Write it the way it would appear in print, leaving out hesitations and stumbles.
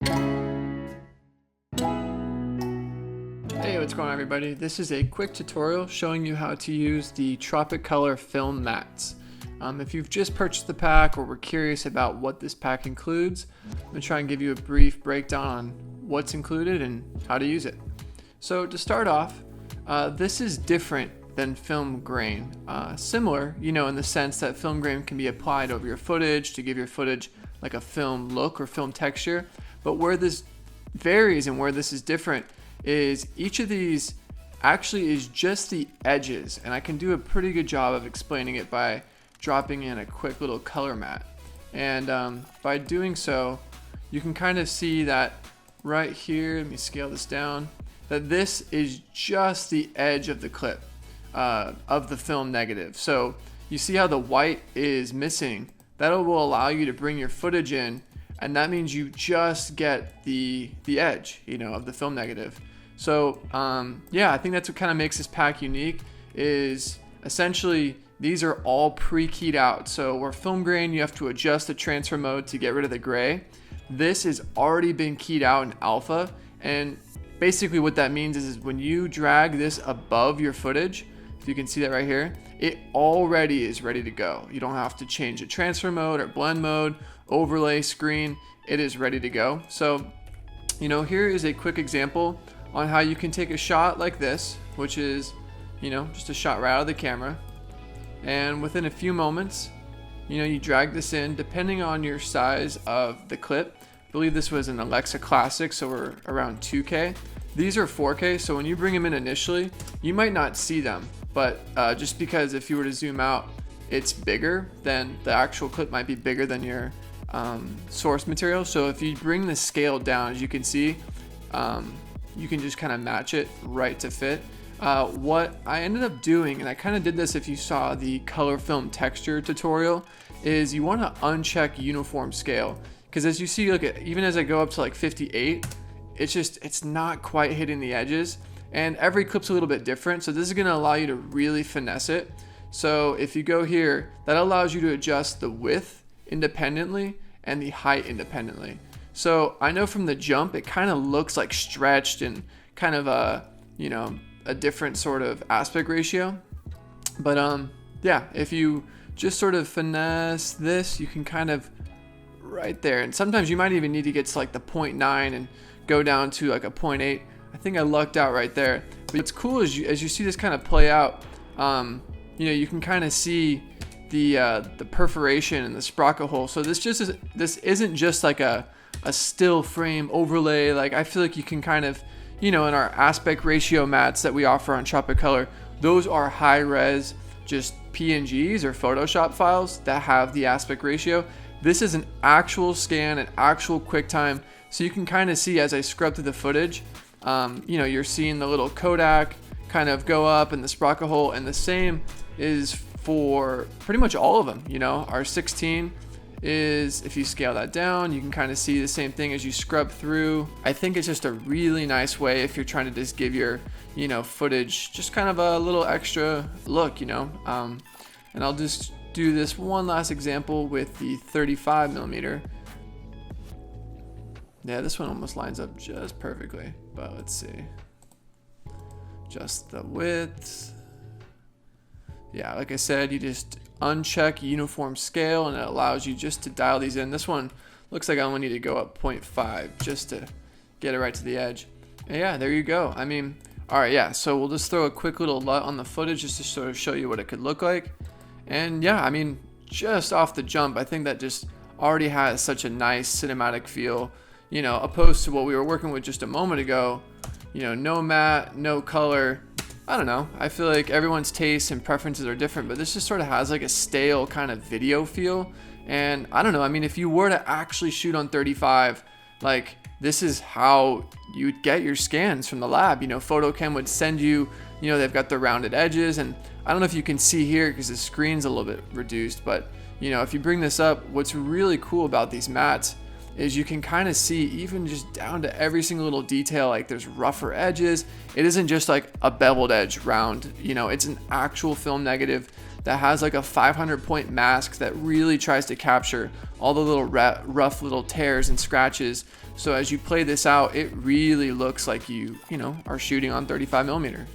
Hey, what's going on everybody? This is a quick tutorial showing you how to use the Tropicolor film mats. If you've just purchased the pack or were curious about what this pack includes, I'm going to try and give you a brief breakdown on what's included and how to use it. So to start off, this is different than film grain. Similar, in the sense that film grain can be applied over your footage to give your footage like a film look or film texture, but where this varies and where this is different is each of these actually is just the edges, and I can do a pretty good job of explaining it by dropping in a quick little color mat. And by doing so, you can kind of see that right here, let me scale this down, that this is just the edge of the clip of the film negative. So you see how the white is missing. That will allow you to bring your footage in, and that means you just get the edge, of the film negative. So yeah, I think that's what kind of makes this pack unique, is essentially these are all pre-keyed out. So where film grain, you have to adjust the transfer mode to get rid of the gray. This has already been keyed out in alpha, and basically what that means is when you drag this above your footage, if you can see that right here, it already is ready to go. You don't have to change the transfer mode or blend mode, overlay, screen. It is ready to go. So, here is a quick example on how you can take a shot like this, which is, just a shot right out of the camera. And within a few moments, you drag this in, depending on your size of the clip. I believe this was an Alexa Classic, so we're around 2K. These are 4K, so when you bring them in initially, you might not see them. But just because if you were to zoom out, it's bigger, then the actual clip might be bigger than your source material. So if you bring the scale down, as you can see, you can just kind of match it right to fit. What I ended up doing, and I kind of did this if you saw the color film texture tutorial, is you want to uncheck uniform scale. Because as you see, look at, even as I go up to like 58, it's not quite hitting the edges. And every clip's a little bit different, so this is going to allow you to really finesse it. So if you go here, that allows you to adjust the width independently and the height independently. So I know from the jump, it kind of looks like stretched and kind of a different sort of aspect ratio. But yeah, if you just sort of finesse this, you can kind of right there. And sometimes you might even need to get to like the 0.9 and go down to like a 0.8. I think I lucked out right there. But what's cool is as you see this kind of play out, you can kind of see the perforation and the sprocket hole. So this isn't just like a still frame overlay. Like I feel like you can kind of, in our aspect ratio mats that we offer on Tropicolor, those are high res, just PNGs or Photoshop files that have the aspect ratio. This is an actual scan, an actual QuickTime. So you can kind of see as I scrub through the footage, you're seeing the little Kodak kind of go up and the sprocket hole, and the same is for pretty much all of them. Our 16 is, if you scale that down, you can kind of see the same thing as you scrub through. I think it's just a really nice way if you're trying to just give your, footage just kind of a little extra look, and I'll just do this one last example with the 35 millimeter. Yeah, this one almost lines up just perfectly, but let's see. Just the width. Yeah, like I said, you just uncheck uniform scale and it allows you just to dial these in. This one looks like I only need to go up 0.5 just to get it right to the edge. And yeah, there you go. I mean, all right, yeah, so we'll just throw a quick little LUT on the footage just to sort of show you what it could look like. And yeah, I mean, just off the jump, I think that just already has such a nice cinematic feel. Opposed to what we were working with just a moment ago, no matte, no color. I don't know. I feel like everyone's tastes and preferences are different, but this just sort of has like a stale kind of video feel. And I don't know. I mean, if you were to actually shoot on 35, like this is how you'd get your scans from the lab. Photochem would send you, they've got the rounded edges, and I don't know if you can see here because the screen's a little bit reduced, but if you bring this up, what's really cool about these mats is you can kind of see even just down to every single little detail. Like there's rougher edges. It isn't just like a beveled edge round, it's an actual film negative that has like a 500 point mask that really tries to capture all the little rough little tears and scratches. So as you play this out, it really looks like you are shooting on 35mm.